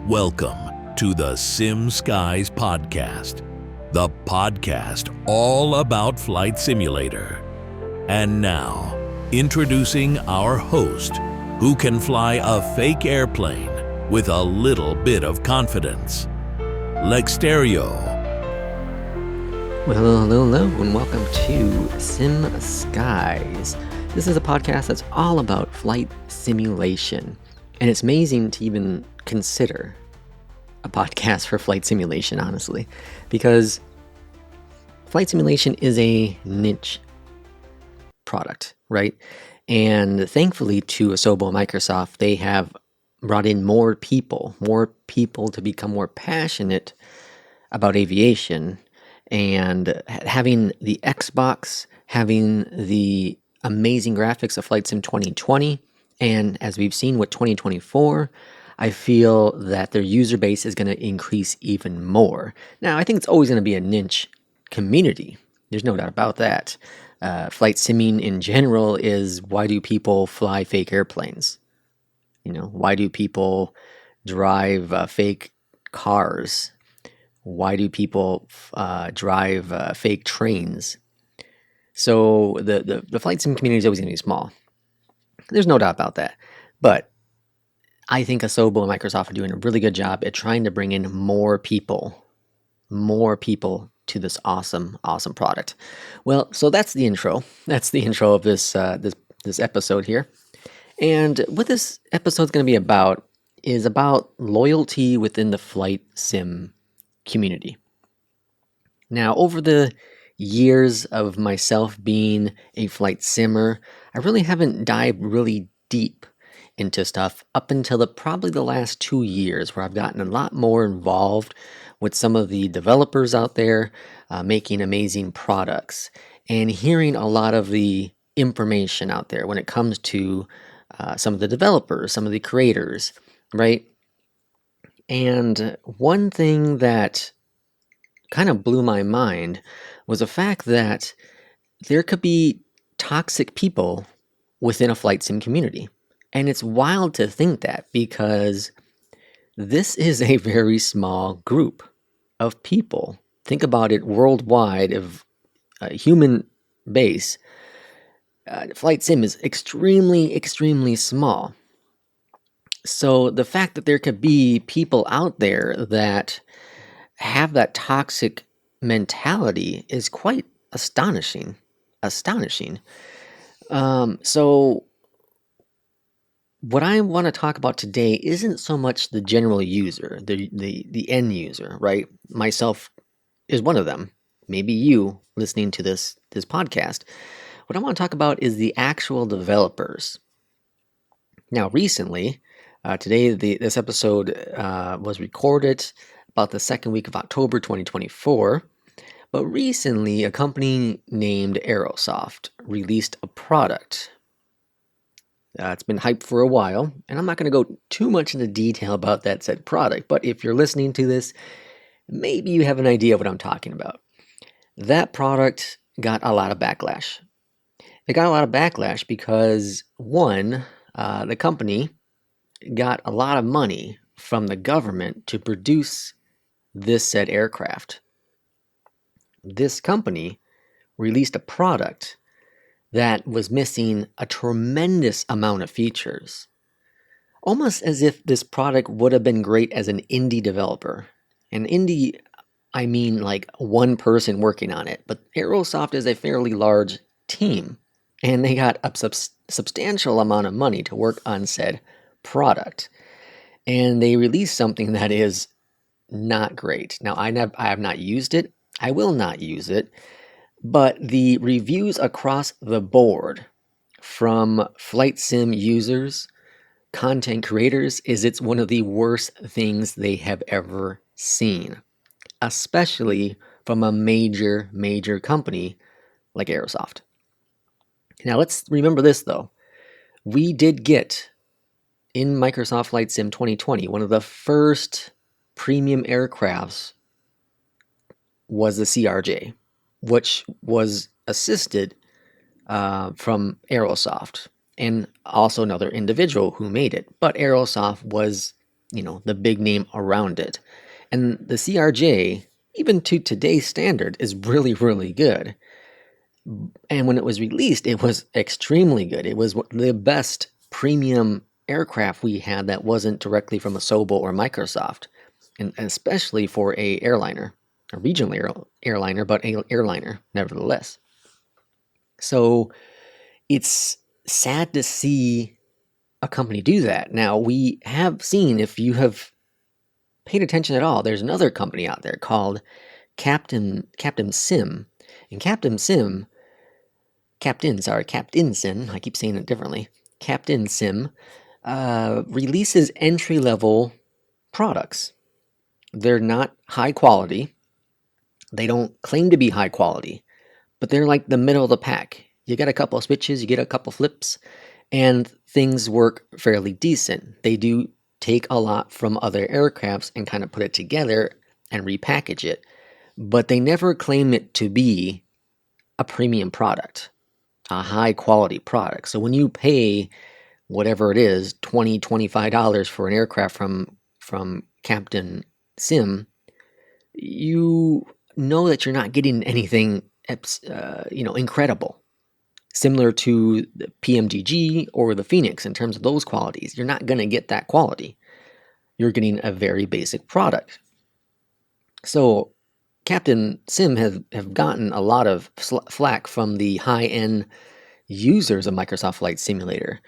Welcome to the SimSkies podcast, the podcast all about Flight Simulator. And now, introducing our host, who can fly a fake airplane with a little bit of confidence, Lexterio. Well, hello, and welcome to SimSkies. This is a podcast that's all about flight simulation, and it's amazing to even consider a podcast for flight simulation, honestly, because flight simulation is a niche product, right? And thankfully to Asobo and Microsoft, they have brought in more people to become more passionate about aviation, and having the Xbox, having the amazing graphics of Flight Sim 2020, and as we've seen with 2024, I feel that their user base is going to increase even more. Now, I think it's always going to be a niche community. There's no doubt about that. Flight simming in general is, why do people fly fake airplanes? Why do people drive fake cars? Why do people drive fake trains? So the flight sim community is always going to be small. There's no doubt about that. But I think Asobo and Microsoft are doing a really good job at trying to bring in more people to this awesome product. Well, so that's the intro. That's the intro of this episode here. And what this episode is going to be about is about loyalty within the flight sim community. Now, over the years of myself being a flight simmer, I really haven't dived really deep into stuff up until probably the last 2 years, where I've gotten a lot more involved with some of the developers out there making amazing products, and hearing a lot of the information out there when it comes to some of the developers, some of the creators, right? And one thing that kind of blew my mind was the fact that there could be toxic people within a flight sim community. And it's wild to think that, because this is a very small group of people. Think about it worldwide, of a human base. Flight sim is extremely small. So the fact that there could be people out there that have that toxic mentality is quite astonishing. So what I want to talk about today isn't so much the general user, the end user, right? Myself is one of them. Maybe you listening to this podcast. What I want to talk about is the actual developers. Now, recently, today this episode was recorded about the second week of October 2024. But recently, a company named Aerosoft released a product. It's been hyped for a while, and I'm not going to go too much into detail about that said product, but if you're listening to this, maybe you have an idea of what I'm talking about. That product got a lot of backlash. It got a lot of backlash because, one, the company got a lot of money from the government to produce this said aircraft. This company released a product that was missing a tremendous amount of features. Almost as if this product would have been great as an indie developer. And indie, I mean like one person working on it. But Aerosoft is a fairly large team, and they got a substantial amount of money to work on said product. And they released something that is not great. Now, I have not used it. I will not use it. But the reviews across the board from flight sim users, content creators, is it's one of the worst things they have ever seen, especially from a major company like Aerosoft. Now, let's remember this, though. We did get, in Microsoft Flight Sim 2020, one of the first premium aircrafts was the CRJ, which was assisted from Aerosoft, and also another individual who made it. But Aerosoft was the big name around it. And the CRJ, even to today's standard, is really, really good. And when it was released, it was extremely good. It was the best premium aircraft we had that wasn't directly from Asobo or Microsoft, and especially for a airliner, a regional airliner, but a airliner nevertheless. So it's sad to see a company do that. Now, we have seen, if you have paid attention at all, there's another company out there called Captain Sim. And Captain Sim, I keep saying it differently. Captain Sim releases entry-level products. They're not high quality. They don't claim to be high quality, but they're like the middle of the pack. You get a couple of switches, you get a couple flips, and things work fairly decent. They do take a lot from other aircrafts and kind of put it together and repackage it, but they never claim it to be a premium product, a high quality product. So when you pay whatever it is, $20, $25 for an aircraft from Captain Sim, you know that you're not getting anything incredible. Similar to the PMDG or the Phoenix in terms of those qualities. You're not going to get that quality. You're getting a very basic product. So Captain Sim have gotten a lot of flack from the high-end users of Microsoft Flight Simulator.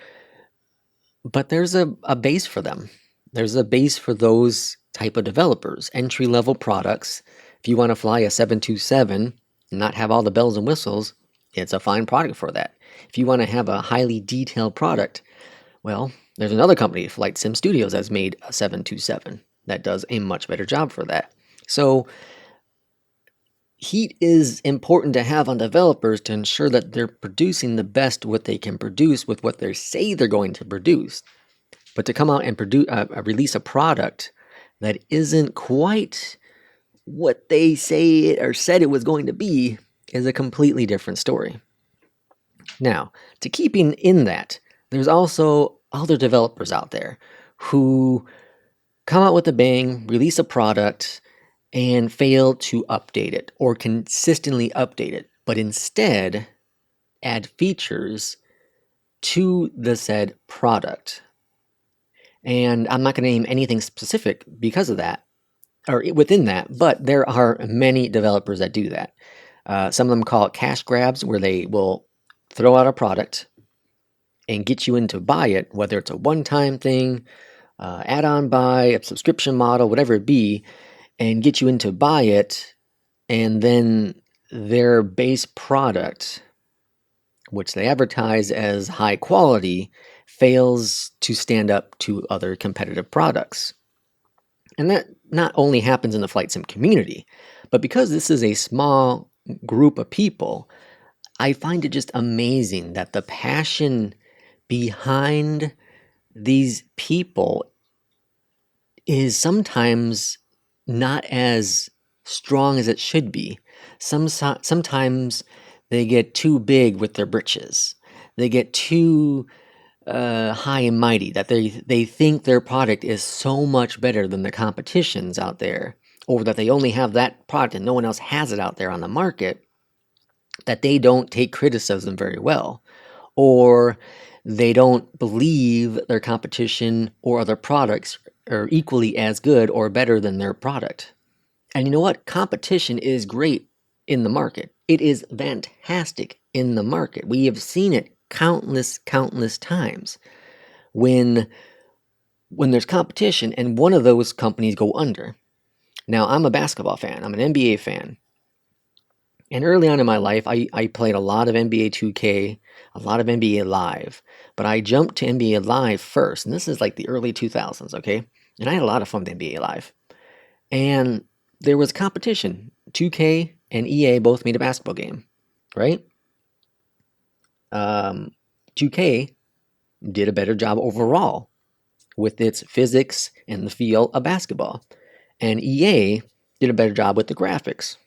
But there's a base for them. There's a base for those type of developers. Entry-level products. If you want to fly a 727 and not have all the bells and whistles, it's a fine product for that. If you want to have a highly detailed product, well, there's another company, Flight Sim Studios, that's made a 727 that does a much better job for that. So heat is important to have on developers to ensure that they're producing the best what they can produce with what they say they're going to produce. But to come out and release a product that isn't quite what they say or said it was going to be is a completely different story. Now, to keeping in that, there's also other developers out there who come out with a bang, release a product, and fail to update it or consistently update it, but instead add features to the said product. And I'm not going to name anything specific because of that, or within that, but there are many developers that do that. Some of them call it cash grabs, where they will throw out a product and get you in to buy it, whether it's a one-time thing, add-on buy, a subscription model, whatever it be, and get you in to buy it, and then their base product, which they advertise as high quality, fails to stand up to other competitive products. And that not only happens in the flight sim community, but because this is a small group of people, I find it just amazing that the passion behind these people is sometimes not as strong as it should be. Sometimes they get too big with their britches. They get too high and mighty, that they think their product is so much better than the competitions out there, or that they only have that product and no one else has it out there on the market, that they don't take criticism very well, or they don't believe their competition or other products are equally as good or better than their product. And you know what? Competition is great in the market. It is fantastic in the market. We have seen it countless times when there's competition and one of those companies go under. Now, I'm a basketball fan. I'm an NBA fan. And early on in my life, I played a lot of NBA 2K, a lot of NBA Live. But I jumped to NBA Live first, and this is like the early 2000s, okay? And I had a lot of fun with NBA Live. And there was competition. 2K and EA both made a basketball game, right? 2K did a better job overall with its physics and the feel of basketball. And EA did a better job with the graphics.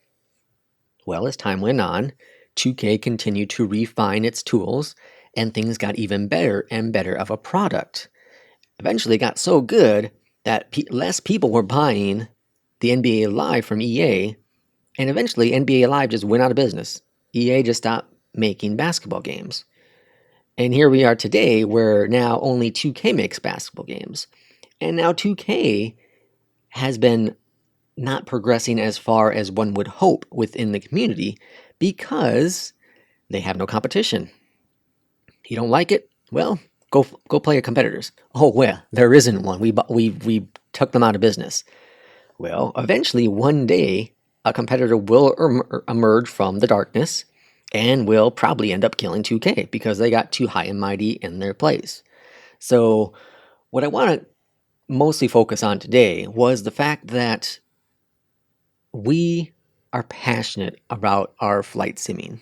Well, as time went on, 2K continued to refine its tools, and things got even better and better of a product. Eventually, it got so good that less people were buying the NBA Live from EA, and eventually NBA Live just went out of business. EA just stopped making basketball games. And here we are today where now only 2K makes basketball games. And now 2K has been not progressing as far as one would hope within the community because they have no competition. You don't like it? Well, go play a competitor's. Oh, well, there isn't one. We took them out of business. Well, eventually, one day, a competitor will emerge from the darkness and will probably end up killing 2K because they got too high and mighty in their place. So what I want to mostly focus on today was the fact that we are passionate about our flight simming.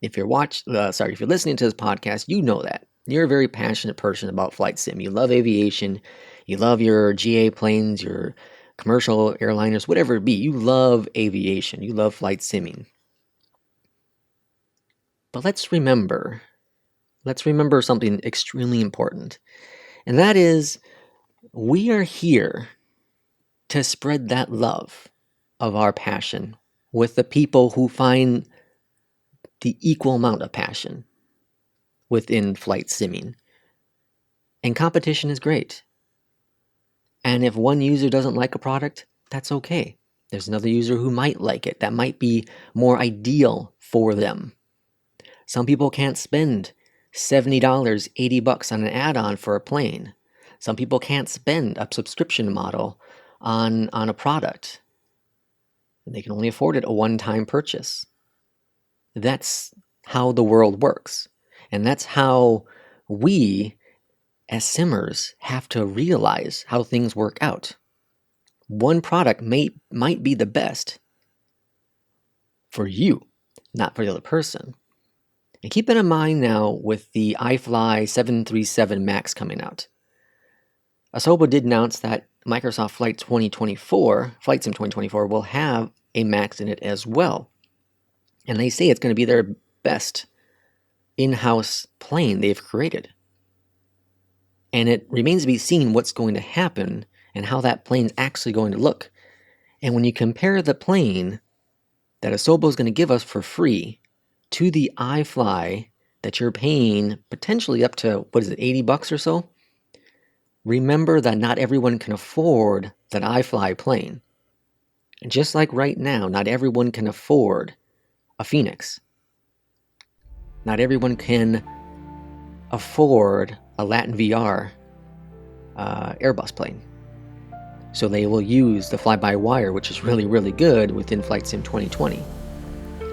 If you're listening to this podcast, you know that. You're a very passionate person about flight sim. You love aviation. You love your GA planes, your commercial airliners, whatever it be. You love aviation. You love flight simming. But let's remember something extremely important. And that is, we are here to spread that love of our passion with the people who find the equal amount of passion within flight simming. And competition is great. And if one user doesn't like a product, that's okay. There's another user who might like it. That might be more ideal for them. Some people can't spend $70, $80 on an add-on for a plane. Some people can't spend a subscription model on a product. They can only afford it a one-time purchase. That's how the world works. And that's how we, as simmers, have to realize how things work out. One product might be the best for you, not for the other person. And keep that in mind now with the iFly 737 MAX coming out. Asobo did announce that Microsoft Flight Sim 2024 will have a MAX in it as well. And they say it's going to be their best in-house plane they've created. And it remains to be seen what's going to happen and how that plane's actually going to look. And when you compare the plane that Asobo is going to give us for free to the iFly that you're paying potentially up to, $80 or so? Remember that not everyone can afford that iFly plane. And just like right now, not everyone can afford a Phoenix. Not everyone can afford a Latin VR Airbus plane. So they will use the fly-by-wire, which is really, really good within Flight Sim 2020.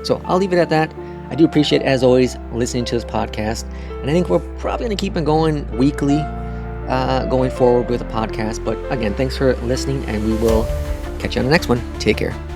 So I'll leave it at that. I do appreciate, as always, listening to this podcast. And I think we're probably going to keep it going weekly, going forward with the podcast. But again, thanks for listening, and we will catch you on the next one. Take care.